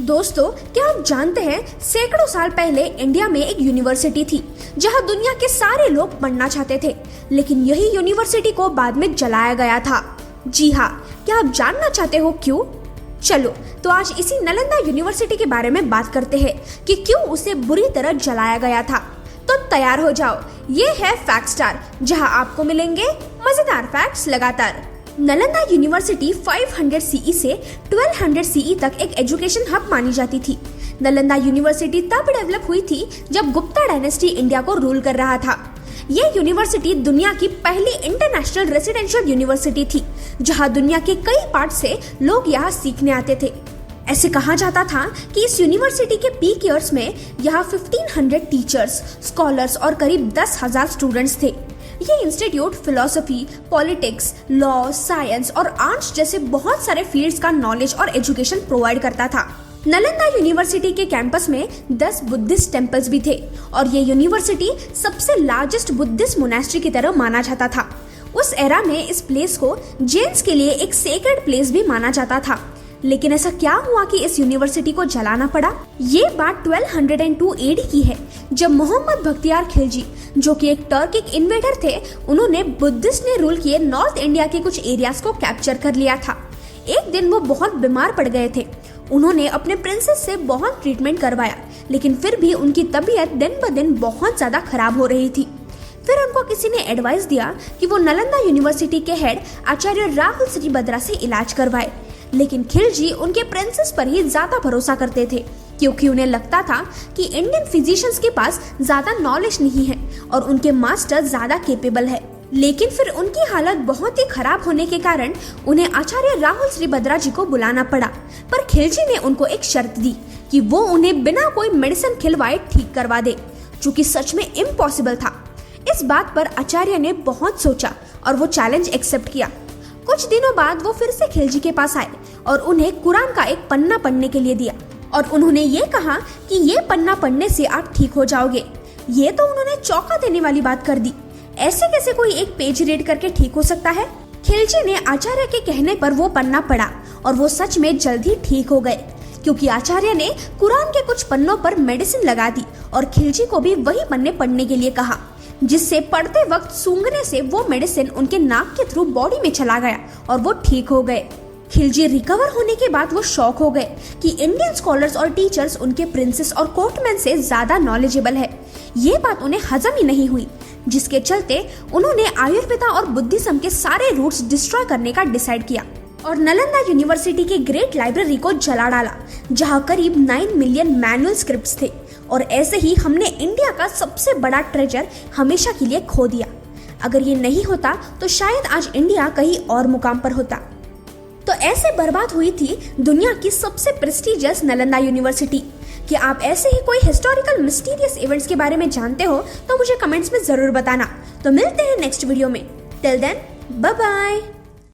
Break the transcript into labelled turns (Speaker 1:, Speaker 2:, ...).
Speaker 1: दोस्तों, क्या आप जानते हैं सैकड़ों साल पहले इंडिया में एक यूनिवर्सिटी थी जहां दुनिया के सारे लोग पढ़ना चाहते थे, लेकिन यही यूनिवर्सिटी को बाद में जलाया गया था। जी हाँ, क्या आप जानना चाहते हो क्यों? चलो तो आज इसी नालंदा यूनिवर्सिटी के बारे में बात करते हैं कि क्यों उसे बुरी तरह जलाया गया था। तो तैयार हो जाओ, ये है फैक्ट स्टार, जहां आपको मिलेंगे मजेदार फैक्ट्स लगातार। नालंदा यूनिवर्सिटी 500 सीई से 1200 सीई तक एक एजुकेशन हब मानी जाती थी। नालंदा यूनिवर्सिटी तब डेवलप हुई थी जब गुप्ता डायनेस्टी इंडिया को रूल कर रहा था। ये यूनिवर्सिटी दुनिया की पहली इंटरनेशनल रेसिडेंशियल यूनिवर्सिटी थी, जहां दुनिया के कई पार्ट से लोग यहाँ सीखने आते थे। ऐसे कहा जाता था कि इस यूनिवर्सिटी के पीक ईयर्स में यहाँ 1500 टीचर्स, स्कॉलर्स और करीब 10,000 स्टूडेंट्स थे। ये institute philosophy, politics, law, science और आर्ट्स जैसे बहुत सारे फील्ड्स का नॉलेज और एजुकेशन प्रोवाइड करता था। नालंदा यूनिवर्सिटी के कैंपस में 10 बुद्धिस्ट टेम्पल्स भी थे और ये यूनिवर्सिटी सबसे लार्जेस्ट बुद्धिस्ट मोनास्ट्री की तरह माना जाता था। उस एरा में इस प्लेस को जेन्स के लिए एक सेक्रेड प्लेस भी माना जाता था। लेकिन ऐसा क्या हुआ कि इस यूनिवर्सिटी को जलाना पड़ा? ये बात 1202 एडी की है, जब मोहम्मद बख्तियार खिलजी, जो कि एक टर्किक इन्वेडर थे, उन्होंने बुद्धिस्ट ने रूल किए नॉर्थ इंडिया के कुछ एरियाज को कैप्चर कर लिया था। एक दिन वो बहुत बीमार पड़ गए थे। उन्होंने अपने प्रिंसेस से बहुत ट्रीटमेंट करवाया, लेकिन फिर भी उनकी तबीयत दिन ब दिन बहुत ज्यादा खराब हो रही थी। फिर उनको किसी ने एडवाइस दिया कि वो नालंदा यूनिवर्सिटी के हेड आचार्य राहुल श्रीभद्रा से इलाज करवाए, लेकिन खिलजी उनके प्रिंसेस पर ही ज्यादा भरोसा करते थे, क्योंकि उन्हें लगता था कि इंडियन फिजिशियंस के पास ज्यादा नॉलेज नहीं है और उनके मास्टर ज्यादा कैपेबल है। लेकिन फिर उनकी हालत बहुत ही खराब होने के कारण उन्हें आचार्य राहुल श्रीभद्रा जी को बुलाना पड़ा। पर खिलजी ने उनको एक शर्त दी कि वो उन्हें बिना कोई मेडिसिन खिलवाए ठीक करवा दे, जो कि सच में इम्पॉसिबल था। इस बात पर आचार्य ने बहुत सोचा और वो चैलेंज एक्सेप्ट किया। कुछ दिनों बाद वो फिर से खिलजी के पास आए और उन्हें कुरान का एक पन्ना पढ़ने के लिए दिया और उन्होंने ये कहा कि ये पन्ना पढ़ने से आप ठीक हो जाओगे। ये तो उन्होंने चौंका देने वाली बात कर दी। ऐसे कैसे कोई एक पेज रीड करके ठीक हो सकता है? खिलजी ने आचार्य के कहने पर वो पन्ना पढ़ा और वो सच में जल्दी ठीक हो गए, क्योंकि आचार्य ने कुरान के कुछ पन्नों पर मेडिसिन लगा दी और खिलजी को भी वही पन्ने पढ़ने के लिए कहा, जिससे पढ़ते वक्त सूंघने से वो मेडिसिन उनके नाक के थ्रू बॉडी में चला गया और वो ठीक हो गए। खिलजी रिकवर होने के बाद वो शॉक हो गए कि इंडियन स्कॉलर्स और टीचर्स उनके प्रिंसेस और कोर्टमैन से ज्यादा नॉलेजेबल है। ये बात उन्हें हजम ही नहीं हुई, जिसके चलते उन्होंने आयुर्वेदा और बुद्धिज्म के सारे रूट्स डिस्ट्रॉय करने का डिसाइड किया और नालंदा यूनिवर्सिटी की ग्रेट लाइब्रेरी को जला डाला, जहां करीब 9 मिलियन मैनुअल स्क्रिप्ट्स थे। और ऐसे ही हमने इंडिया का सबसे बड़ा ट्रेजर हमेशा के लिए खो दिया। अगर ये नहीं होता तो शायद आज इंडिया कहीं और मुकाम पर होता। तो ऐसे बर्बाद हुई थी दुनिया की सबसे प्रेस्टिजियस नालंदा यूनिवर्सिटी। कि आप ऐसे ही कोई हिस्टोरिकल मिस्टीरियस इवेंट्स के बारे में जानते हो तो मुझे कमेंट्स में जरूर बताना। तो मिलते हैं नेक्स्ट वीडियो में। Till then, bye bye.